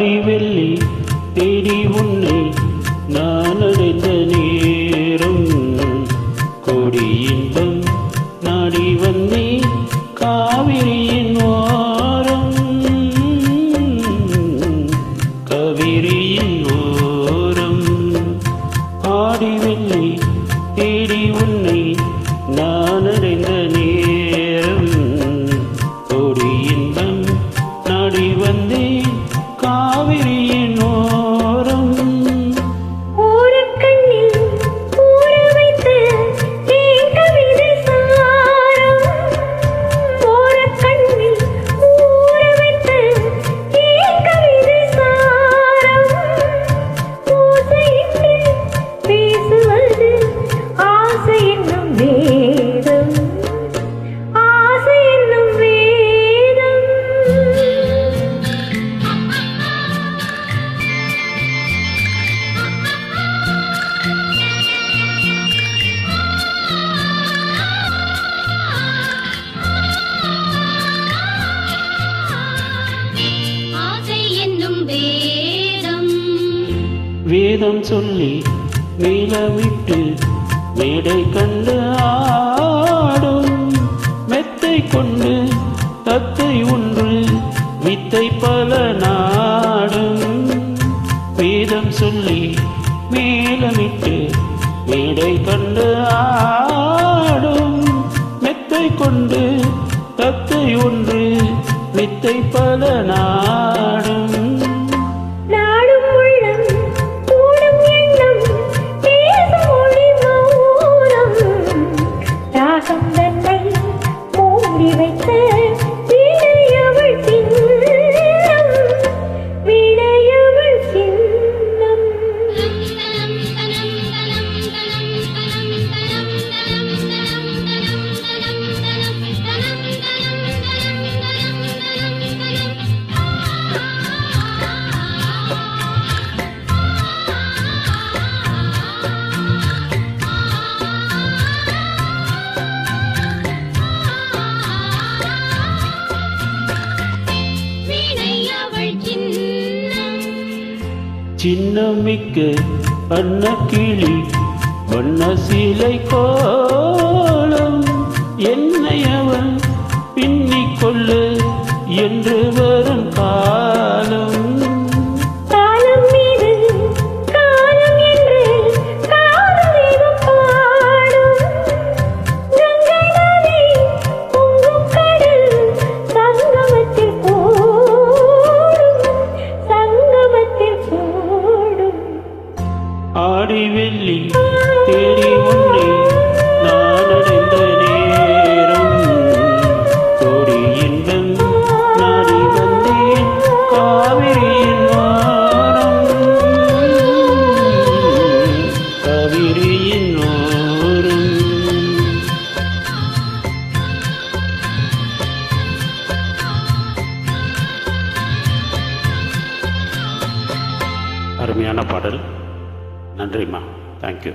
ஆடி வெள்ளி தேடி உன்னை நான் அடைந்த நேரம் கோடி இன்பம் நாடி வந்தே காவிரியின் ஓரம் காவிரியின் ஓரம் ஆடி வெள்ளி தேடி உன்னை நான் அடைந்த நேரம் கோடி இன்பம் நாடி வந்தே காவிரியின் ஓரம் வேதம் சொல்லி மேலமிட்டு மேடை கண்டு ஆடும் மெத்தை கொண்டு தத்தை ஒன்று வித்தை பல நாடும் வேதம் சொல்லி மேலமிட்டு மேடை கண்டு ஆடும் மெத்தை கொண்டு தத்தை ஒன்று வித்தை பல நாடும் சின்னமிக்க வண்ண கிளி வண்ண சீலை கோலம் என்னை அவன் பின்னிக் கொள்ளு என்று வரும் காலம் ஆடி வெள்ளி தேடி உன்னை நான் அடைந்த நேரம் கோடி இன்பம் நாடி வந்தேன் காவிரியின் ஓரம் காவிரியின் ஓரம். அருமையான பாடல். நன்றிம்மா. தேங்க்யூ.